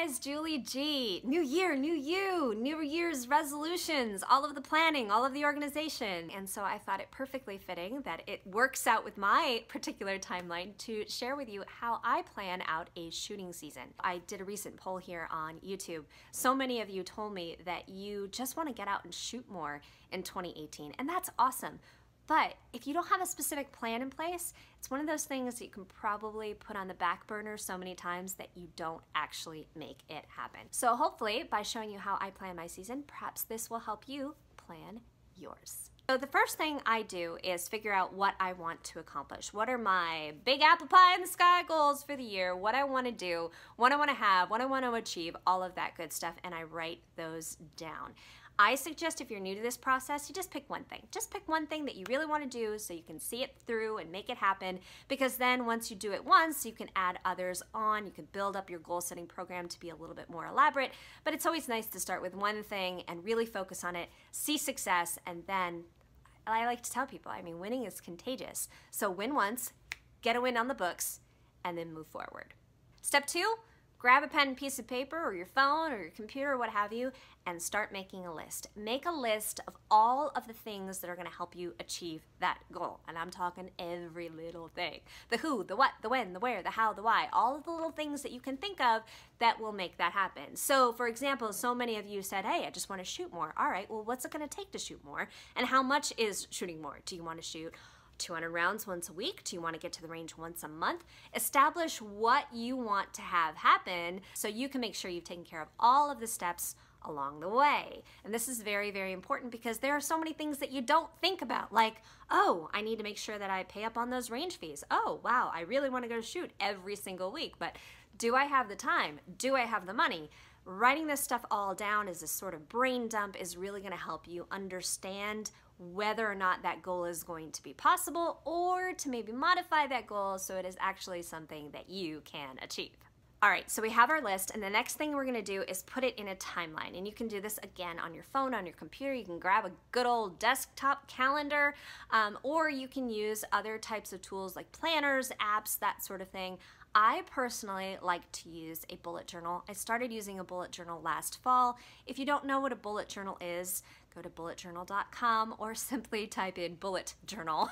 guys, Julie G. New year, new you, New Year's resolutions, all of the planning, all of the organization. And so I thought it perfectly fitting that it works out with my particular timeline to share with you how I plan out a shooting season. I did a recent poll here on YouTube. So many of you told me that you just want to get out and shoot more in 2018, and that's awesome. But if you don't have a specific plan in place, it's one of those things that you can probably put on the back burner so many times that you don't actually make it happen. So hopefully, by showing you how I plan my season, perhaps this will help you plan yours. So the first thing I do is figure out what I want to accomplish. What are my big apple pie in the sky goals for the year? What I want to do, what I want to have, what I want to achieve, all of that good stuff, and I write those down. I suggest if you're new to this process, you just pick one thing. Just pick one thing that you really want to do so you can see it through and make it happen, because then once you do it once, you can add others on. You can build up your goal setting program to be a little bit more elaborate, but it's always nice to start with one thing and really focus on it, see success, and then I like to tell people, I mean, winning is contagious. So win once, get a win on the books, and then move forward. Step 2, grab a pen and piece of paper or your phone or your computer or what have you and start making a list. Make a list of all of the things that are going to help you achieve that goal. And I'm talking every little thing. The who, the what, the when, the where, the how, the why, all of the little things that you can think of that will make that happen. So for example, so many of you said, hey, I just want to shoot more. All right, well, what's it going to take to shoot more? And how much is shooting more? Do you want to shoot 200 rounds once a week? Do you want to get to the range once a month? Establish what you want to have happen so you can make sure you've taken care of all of the steps along the way. And this is very, very important because there are so many things that you don't think about, like, oh, I need to make sure that I pay up on those range fees. Oh, wow, I really want to go shoot every single week, but do I have the time? Do I have the money? Writing this stuff all down as a sort of brain dump is really going to help you understand whether or not that goal is going to be possible, or to maybe modify that goal so it is actually something that you can achieve. All right, so we have our list, and the next thing we're gonna do is put it in a timeline. And you can do this again on your phone, on your computer. You can grab a good old desktop calendar, or you can use other types of tools like planners, apps, that sort of thing. I personally like to use a bullet journal. I started using a bullet journal last fall. If you don't know what a bullet journal is, go to bulletjournal.com or simply type in bullet journal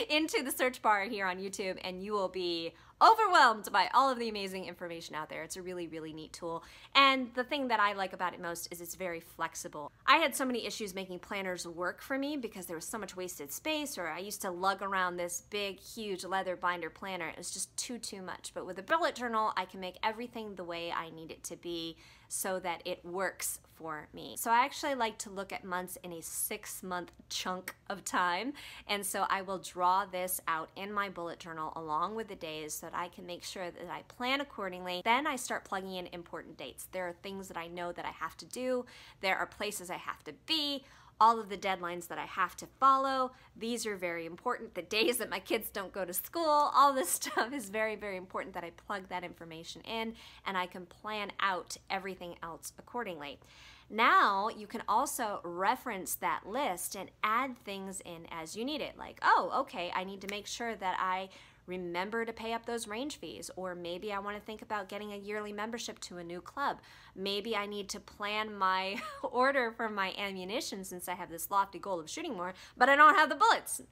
into the search bar here on YouTube and you will be overwhelmed by all of the amazing information out there. It's a really, really neat tool. And the thing that I like about it most is it's very flexible. I had so many issues making planners work for me because there was so much wasted space, or I used to lug around this big, huge leather binder planner. It was just too much. But with a bullet journal, I can make everything the way I need it to be so that it works for me. So I actually like to look at months in a 6-month chunk of time. And so I will draw this out in my bullet journal along with the days so that I can make sure that I plan accordingly. Then I start plugging in important dates. There are things that I know that I have to do. There are places I have to be. All of the deadlines that I have to follow. These are very important. The days that my kids don't go to school, all this stuff is very, very important that I plug that information in and I can plan out everything else accordingly. Now you can also reference that list and add things in as you need it. Like, oh, okay, I need to make sure that I remember to pay up those range fees, or maybe I want to think about getting a yearly membership to a new club. Maybe I need to plan my order for my ammunition since I have this lofty goal of shooting more, but I don't have the bullets.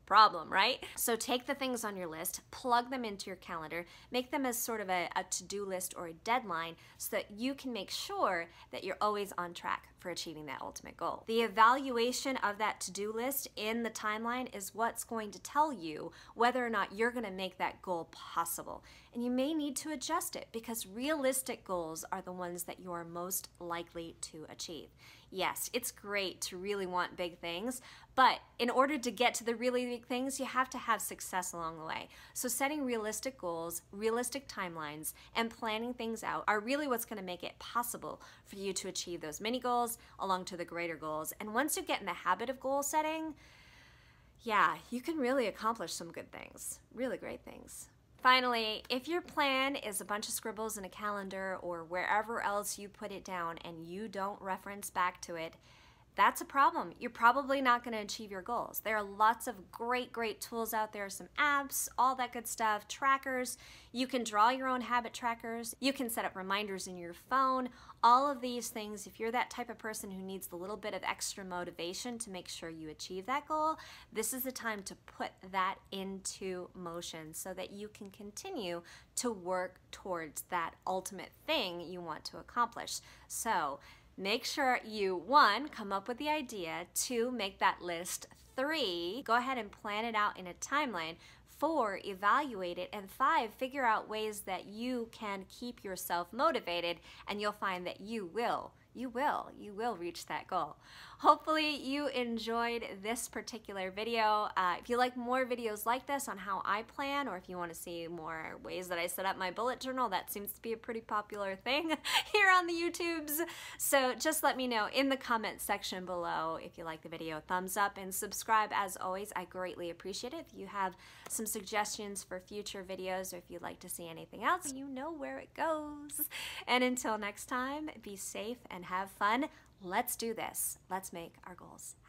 Problem, right? So take the things on your list, plug them into your calendar, make them as sort of a to-do list or a deadline so that you can make sure that you're always on track for achieving that ultimate goal. The evaluation of that to-do list in the timeline is what's going to tell you whether or not you're going to make that goal possible. And you may need to adjust it because realistic goals are the ones that you are most likely to achieve. Yes, it's great to really want big things, but in order to get to the really big things, you have to have success along the way. So setting realistic goals, realistic timelines, and planning things out are really what's going to make it possible for you to achieve those mini goals along to the greater goals. And once you get in the habit of goal setting, yeah, you can really accomplish some good things, really great things. Finally, if your plan is a bunch of scribbles in a calendar or wherever else you put it down and you don't reference back to it, that's a problem. You're probably not going to achieve your goals. There are lots of great tools out there, some apps, all that good stuff, trackers. You can draw your own habit trackers. You can set up reminders in your phone. All of these things, if you're that type of person who needs the little bit of extra motivation to make sure you achieve that goal, this is the time to put that into motion so that you can continue to work towards that ultimate thing you want to accomplish. So make sure you, 1, come up with the idea, 2, make that list, 3, go ahead and plan it out in a timeline, 4, evaluate it, and 5, figure out ways that you can keep yourself motivated, and you'll find that you will reach that goal. Hopefully you enjoyed this particular video. If you like more videos like this on how I plan, or if you want to see more ways that I set up my bullet journal, that seems to be a pretty popular thing here on the YouTubes. So just let me know in the comment section below if you like the video. Thumbs up and subscribe as always. I greatly appreciate it. If you have some suggestions for future videos, or if you'd like to see anything else, you know where it goes. And until next time, be safe and have fun. Let's do this. Let's make our goals happen.